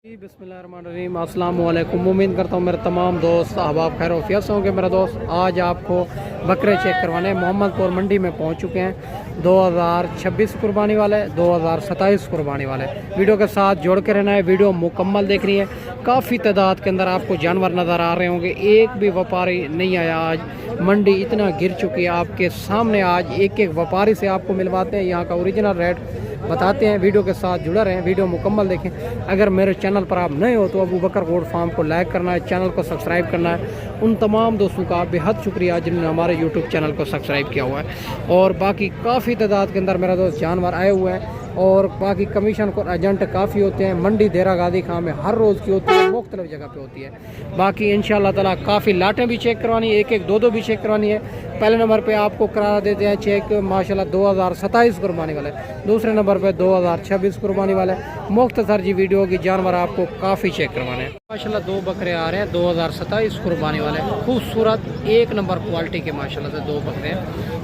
बिस्मिल्लाहिर्रहमानिर्रहीम, अस्सलाम वालेकुम। उम्मीद करता हूँ मेरे तमाम दोस्त अहबाब खैर वफियत से होंगे। मेरा दोस्त आज आपको बकरे चेक करवाने मोहम्मदपुर मंडी में पहुँच चुके हैं। 2026 कुर्बानी वाले, 2027 कुर्बानी वाले। वीडियो के साथ जोड़ के रहना है, वीडियो मुकम्मल देख रही है। काफ़ी तादाद के अंदर आपको जानवर नज़र आ रहे होंगे। एक भी व्यापारी नहीं आया आज। मंडी इतना गिर चुकी है, आपके सामने आज एक एक व्यापारी से आपको मिलवाते हैं, यहाँ का ओरिजिनल रेट बताते हैं। वीडियो के साथ जुड़ा रहें, वीडियो मुकम्मल देखें। अगर मेरे चैनल पर आप नए हो तो अबू बकर गोट फार्म को लाइक करना है, चैनल को सब्सक्राइब करना है। उन तमाम दोस्तों का बेहद शुक्रिया जिन्होंने हमारे यूट्यूब चैनल को सब्सक्राइब किया हुआ है। और बाकी काफ़ी तादाद के अंदर मेरा दोस्त जानवर आए हुए हैं। और बाकी कमीशन को एजेंट काफ़ी होते हैं। मंडी देरा गादी खां में हर रोज़ की होती है, मुख्तलिफ जगह पे होती है। बाकी इंशाअल्लाह ताला काफ़ी लाटें भी चेक करवानी है, एक एक दो भी चेक करवानी है। पहले नंबर पे आपको करा देते हैं चेक माशाल्लाह 2027 कुर्बानी वाले, दूसरे नंबर पे 2026 कुर्बानी वाले। मुख्तसर जी वीडियो की जानवर आपको काफ़ी चेक करवाने हैं। माशाल्लाह 2 बकरे आ रहे हैं 2027 कुर्बानी वाले, खूबसूरत एक नंबर क्वालिटी के माशाल्लाह से 2 बकरे हैं।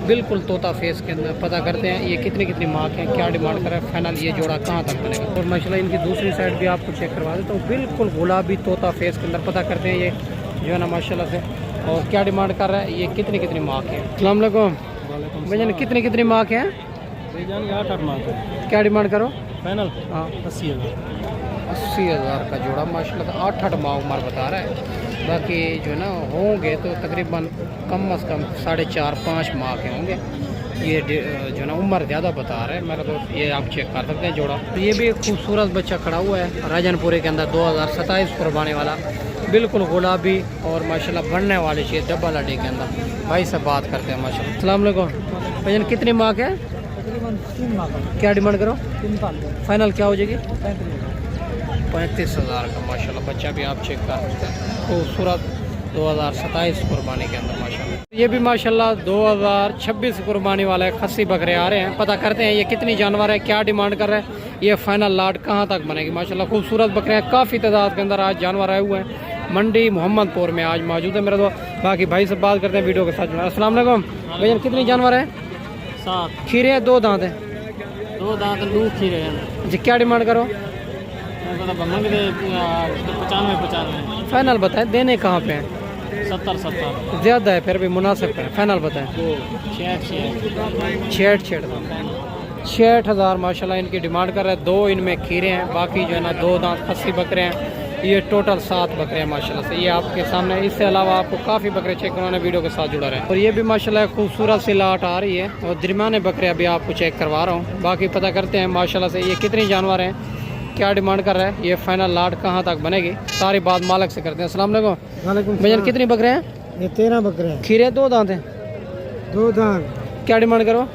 बिल्कुल तोता फेस के अंदर। पता करते हैं ये कितनी कितनी मार्क हैं, क्या डिमांड करें, फाइनल ये जोड़ा कहाँ तक बनेगा। और माशाल्लाह इनकी दूसरी साइड भी आपको चेक करवा देता हूँ। बिल्कुल गुलाबी तोता फेस के अंदर। पता करते हैं ये जो है ना माशाल्लाह से, और क्या डिमांड कर रहा है, ये कितनी कितनी मार्क है। अस्सलाम वालेकुम भैया, कितनी कितनी मार्क है? 8 मार्क है। क्या डिमांड करो फाइनल? हाँ 80,000 का जोड़ा माशाल्लाह 8 माह उम्र बता रहा है। बाकी जो है ना होंगे तो तकरीबन कम अज़ कम 4.5-5 माह के होंगे। ये जो है ना उम्र ज़्यादा बता रहा है मेरा दोस्त, ये आप चेक कर सकते हैं जोड़ा। तो ये भी एक खूबसूरत बच्चा खड़ा हुआ है राजनपुरे के अंदर, 2027 कुर्बानी वाला। बिल्कुल गुलाबी और माशाल्लाह बढ़ने वाली चीज़, डबल अड्डी के अंदर। भाई से बात करते हैं माशाल्लाह। अस्सलाम वालेकुम भैया, कितनी माह है? तकरीबन 3 मार्क है। क्या डिमांड करो? 43 फाइनल क्या हो जाएगी? 35,000 का माशाल्लाह बच्चा भी आप चेक कर सकते हैं। खूबसूरत 2027 कुर्बानी के अंदर माशाल्लाह। ये भी माशाल्लाह 2026 कुर्बानी वाले खस्सी बकरे आ रहे हैं। पता करते हैं ये कितनी जानवर है, क्या डिमांड कर रहे हैं, ये फाइनल लाट कहाँ तक बनेगी। माशाल्लाह खूबसूरत बकरे हैं, काफ़ी तादाद के अंदर आज जानवर आए हुए हैं। मंडी मोहम्मदपुर में आज मौजूद है मेरा दोस्त। बाकी भाई से बात करते हैं वीडियो के साथ। अस्सलाम वालेकुम भैया, कितनी जानवर है? 7 खीरे हैं, 2 दांत हैं। 2 दांत लू खीरे हैं जी। क्या डिमांड करो? 95 फाइनल बताएं, देने कहाँ पे हैं? 70 ज़्यादा है, फिर भी मुनासिब करें। फाइनल बताएं। 66,000 माशाल्लाह इनकी डिमांड कर रहे हैं। 2 इनमें खीरे हैं, बाकी जो है ना 2 दांत खस्सी बकरे हैं। ये टोटल 7 बकरे हैं माशाल्लाह से, ये आपके सामने। इससे अलावा आपको काफ़ी बकरे चेक करवाने, वीडियो के साथ जुड़ा रहे। और ये भी माशाल्लाह खूबसूरत सी लाट आ रही है, और दरमियाने बकरे अभी आपको चेक करवा रहा हूँ। बाकी पता करते हैं माशाल्लाह से ये कितनी जानवर हैं, क्या डिमांड कर रहा है, ये फाइनल लाट कहाँ तक बनेगी, सारी बात मालिक से करते हैं। अस्सलाम वालेकुम भैया, कितनी बकरे हैं? ये 13 बकरे हैं। खीरे 2 दांत हैं। 2 दांत। क्या डिमांड करो?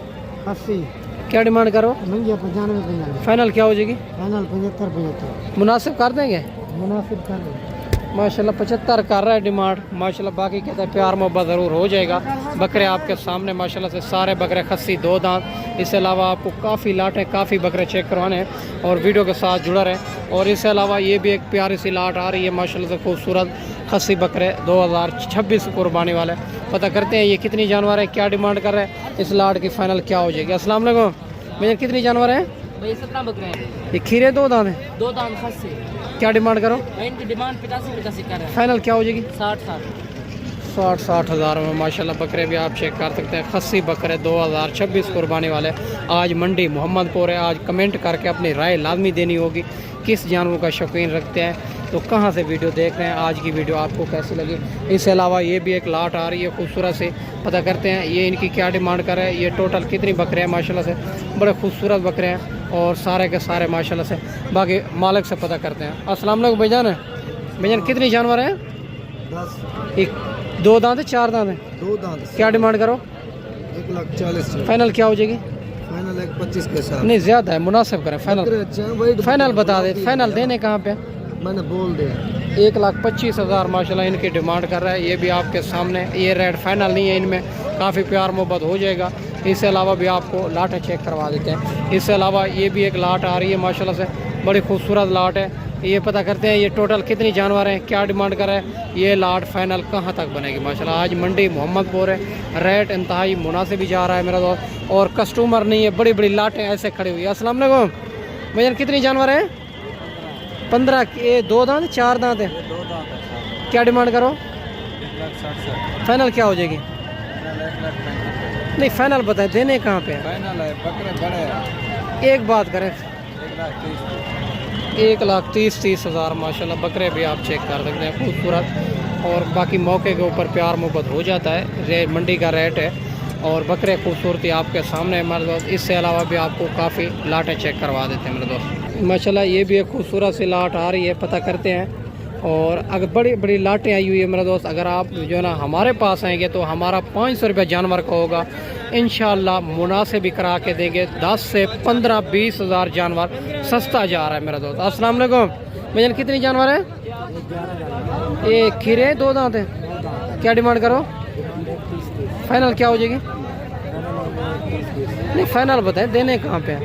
80। क्या डिमांड करो? 95 फाइनल क्या हो जाएगी? फाइनल 75 मुनासिब कर देंगे? मुनासिब कर दो। माशाल्लाह 75 कर रहा है डिमांड माशाल्लाह। बाकी कहता है प्यार मोहब्बत ज़रूर हो जाएगा। बकरे आपके सामने माशाल्लाह से, सारे बकरे खस्सी 2 दांत। इसके अलावा आपको काफ़ी लाट है, काफ़ी बकरे चेक करवाने हैं, और वीडियो के साथ जुड़ा रहे। और इसके अलावा ये भी एक प्यारी सी लाट आ रही है माशाल्लाह से, खूबसूरत खस्सी बकरे 2026 कुर्बानी वाले। पता करते हैं ये कितनी जानवर है, क्या डिमांड कर रहे हैं, इस लाट की फाइनल क्या हो जाएगी। अस्सलाम वालेकुम भैया, कितनी जानवर है? भाई 17 बकरे हैं। ये खीरे 2 दांत हैं। 2 दांत खस्सी। क्या डिमांड करो? इनकी डिमांड 85 कर रहे हैं। फाइनल क्या हो जाएगी? 60 हज़ार में माशाल्लाह बकरे भी आप चेक कर सकते हैं। खस्सी बकरे 2026 कुर्बानी वाले। आज मंडी मोहम्मदपुर है। आज कमेंट करके अपनी राय लाजमी देनी होगी, किस जानवर का शौकीन रखते हैं, तो कहाँ से वीडियो देख रहे हैं, आज की वीडियो आपको कैसी लगी। इसके अलावा ये भी एक लाट आ रही है खूबसूरत से। पता करते हैं ये इनकी क्या डिमांड कर रहे हैं, ये टोटल कितनी बकरे हैं माशाल्लाह से, बड़े खूबसूरत बकरे हैं, और सारे के सारे माशाल्लाह से। बाकी मालिक से पता करते हैं। अस्सलाम वालेकुम भाईजान, कितनी जानवर हैं? 10। एक 2 दांत है, 4 दांत है? 2 दांत। क्या डिमांड करो? 1,40,000। फाइनल क्या हो जाएगी? फाइनल 1,25 के साथ। नहीं ज़्यादा है, मुनासिब करें। फाइनल बता दे। फाइनल देने कहाँ पे? मैंने बोल दिया 1,25,000 माशाल्लाह इनकी डिमांड कर रहा है। ये भी आपके सामने, ये रेट फाइनल नहीं है, इनमें काफ़ी प्यार मोहब्बत हो जाएगा। इससे अलावा भी आपको लाटें चेक करवा देते हैं। इससे अलावा ये भी एक लाट आ रही है माशाल्लाह से, बड़ी खूबसूरत लाट है। ये पता करते हैं ये टोटल कितनी जानवर हैं, क्या डिमांड कर रहे हैं, ये लाट फाइनल कहाँ तक बनेगी माशाल्लाह। आज मंडी मोहम्मदपुर है, रेट इंतहाई मुनासिब ही जा रहा है मेरा दोस्त, और कस्टमर नहीं है, बड़ी बड़ी लाटें ऐसे खड़ी हुई है। अस्सलाम वालेकुम भैया, कितनी जानवर है? 15 ये 2 दांत 4 दांत है। ये 2 दांत है साहब। क्या डिमांड करो? 1,60,000। फाइनल क्या हो जाएगी? 1,35,000। नहीं फाइनल बताएं, देने कहाँ पे हैं? फाइनल है, बकरे बड़े हैं। एक बात करें, 1,30,000। 1,30,30,000 माशाल्लाह। बकरे भी आप चेक कर सकते हैं, खूबसूरत। और बाकी मौके के ऊपर प्यार मोहब्बत हो जाता है। मंडी का रेट है और बकरे खूबसूरती आपके सामने है मेरे दोस्त। इससे अलावा भी आपको काफ़ी लाटें चेक करवा देते हैं मेरे दोस्त। माशाल्लाह ये भी एक खूबसूरत सी लाट आ रही है, पता करते हैं। और अगर बड़ी बड़ी लाटें आई हुई है मेरे दोस्त, अगर आप जो है ना हमारे पास आएंगे तो हमारा 500 रुपये जानवर का होगा। इंशाल्लाह मुनासिब भी करा के देंगे। 10 से 15-20 हज़ार जानवर सस्ता जा रहा है मेरा दोस्त। अस्सलाम वालेकुम भैया, कितनी जानवर है? ये खीरे 2 दांत है। क्या डिमांड करो? फाइनल क्या हो जाएगी? नहीं फाइनल बताएं, देने कहाँ पे है?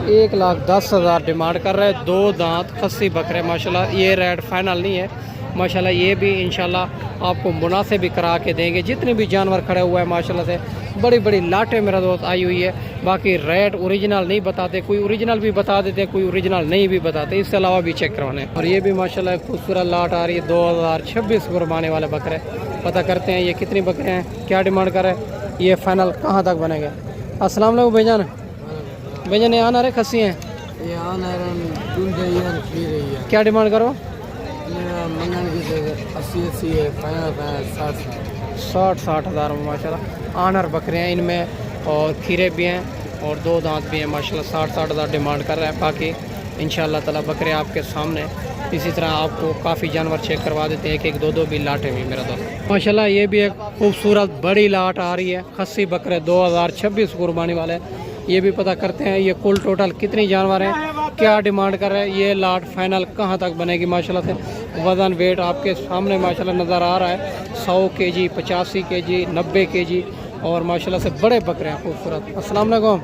1,10,000 डिमांड कर रहे हैं। 2 दांत खस्सी बकरे माशाल्लाह। ये रेट फाइनल नहीं है माशाल्लाह। ये भी इंशाल्लाह आपको मुनासिब भी करा के देंगे। जितने भी जानवर खड़े हुए हैं माशाल्लाह से बड़ी बड़ी लाटें मेरा दोस्त आई हुई है। बाकी रेट ओरिजिनल नहीं बताते, कोई ओरिजिनल भी बता देते, कोई ओरिजिनल नहीं भी बताते। इसके अलावा भी चेक करवाने। और ये भी माशाल्लाह खूबसूरत लाट आ रही है। 2026 कुर्बानी वाले बकरे। पता करते हैं ये कितनी बकरे हैं, क्या डिमांड कर रहे हैं, ये फाइनल कहाँ तक बनेंगे। अस्सलाम वालेकुम भाईजान। भाईजान ये आना रहे खस्सी हैं, ये आना है, खी रही है। क्या डिमांड करो? मंगन की 80 है, फाइनल 60 हज़ार में माशाल्लाह। आनर बकरे हैं इनमें और खीरे भी हैं और 2 दांत भी हैं माशाल्लाह। 60 हज़ार डिमांड कर रहा है। बाकी इंशाल्लाह ताला बकरे आपके सामने। इसी तरह आपको काफ़ी जानवर चेक करवा देते हैं, 1-1, 2-2 भी लाटें भी मेरा दोस्त माशाल्लाह। ये भी एक खूबसूरत बड़ी लाट आ रही है। खस्सी बकरे 2026 कुर्बानी वाले। ये भी पता करते हैं ये कुल टोटल कितनी जानवर हैं, क्या डिमांड कर रहे हैं, ये लाट फाइनल कहाँ तक बनेगी माशाल्लाह से। वज़न वेट आपके सामने माशाल्लाह नज़र आ रहा है। 100 kg, 85 kg, 90 kg और माशाल्लाह से बड़े बकरे हैं खूबसूरत। अस्सलाम वालेकुम।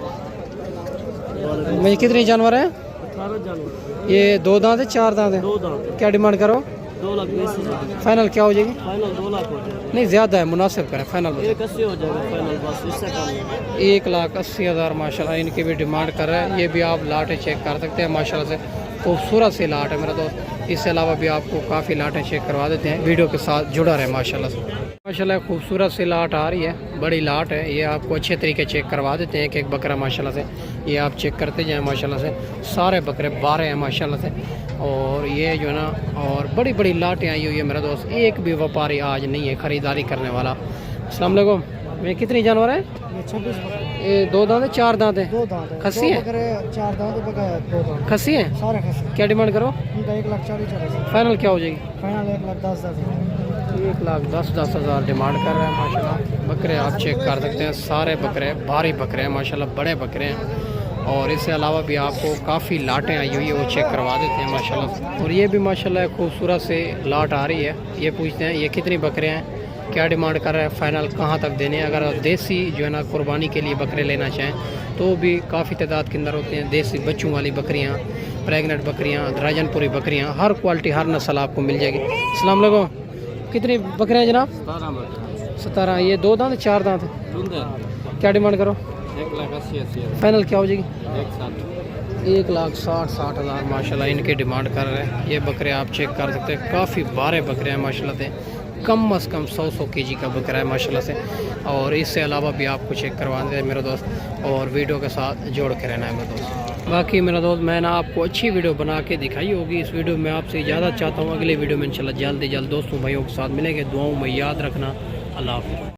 मैं कितनी जानवर हैं? 18 जानवर। ये 2 दांत है 4 दांत है? 2 दांत। क्या डिमांड करो? 2,20,000। फाइनल क्या हो जाएगी? फाइनल 2 लाख हो जाएगा। नहीं ज़्यादा है, मुनासिब करें फाइनल। 1,80 हो जाएगा फाइनल, बस इससे कम नहीं। 1,80,000 माशाल्लाह इनकी भी डिमांड कर रहा है। ये भी आप लाटें चेक कर सकते हैं माशाल्लाह से। खूबसूरत सी लाट है मेरा दोस्त। इससे अलावा भी आपको काफ़ी लाटें चेक करवा देते हैं। वीडियो के साथ जुड़ा रहे माशाल्लाह से। माशाल्लाह खूबसूरत सी लाट आ रही है, बड़ी लाट है। ये आपको अच्छे तरीके चेक करवा देते हैं, एक बकरा माशाल्लाह से। ये आप चेक करते जाएँ माशाल्लाह से। सारे बकरे 12 हैं माशाल्लाह से। और ये जो है ना और बड़ी बड़ी लाटें आई हुई है मेरा दोस्त। एक भी व्यापारी आज नहीं है ख़रीदारी करने वाला। अस्सलाम वालेकुम। मैं कितनी जानवर है? 26 ये 2 दांत है 4 दांत है? 2 दांत है। खस्सी है? 4 दांत बकाया 2 दांत। खस्सी है? सारे खस्सी। क्या डिमांड करो? उनका 1,40,000। फाइनल क्या हो जाएगी? फाइनल 1,10,000। 1,10,000 डिमांड कर रहे हैं माशाल्लाह। बकरे आप चेक कर सकते हैं, सारे बकरे भारी बकरे हैं माशाल्लाह, बड़े बकरे हैं। और इससे अलावा भी आपको काफ़ी लाटें आई हुई है, वो चेक करवा देते हैं माशाल्लाह। और ये भी माशाल्लाह खूबसूरत से लाट आ रही है। ये पूछते हैं ये कितनी बकरे हैं, क्या डिमांड कर रहा है, फाइनल कहाँ तक देने हैं। अगर देसी जो है ना कुर्बानी के लिए बकरे लेना चाहें तो भी काफ़ी तादाद के अंदर होते हैं। देसी बच्चों वाली बकरियाँ, प्रेगनेंट बकरियाँ, राजनपुरी बकरियाँ, हर क्वालिटी हर नस्ल आपको मिल जाएगी। अस्सलाम वालेकुम। कितनी बकरे हैं जनाब? 17। ये 2 दांत 4 दांत है? क्या डिमांड करो? 1,80,000। फाइनल क्या हो जाएगी? 1,60,000। 1,60,000 60 माशाल्लाह इनकी डिमांड कर रहे हैं। ये बकरे आप चेक कर सकते हैं, काफ़ी बारे बकरे हैं माशाल्लाह से। कम अज़ कम 100 kg का बकरा है माशाल्लाह से। और इससे अलावा भी आपको चेक करवा दें मेरे दोस्त। और वीडियो के साथ जोड़ के रहना है मेरे दोस्त। बाकी मेरा दोस्त मैंने आपको अच्छी वीडियो बना के दिखाई होगी। इस वीडियो में आपसे इजाज़त चाहता हूँ। अगले वीडियो में इंशाल्लाह जल्द दोस्तों भाइयों के साथ मिलेंगे। दुआओं में याद रखना। अल्लाह हाफ़िज़।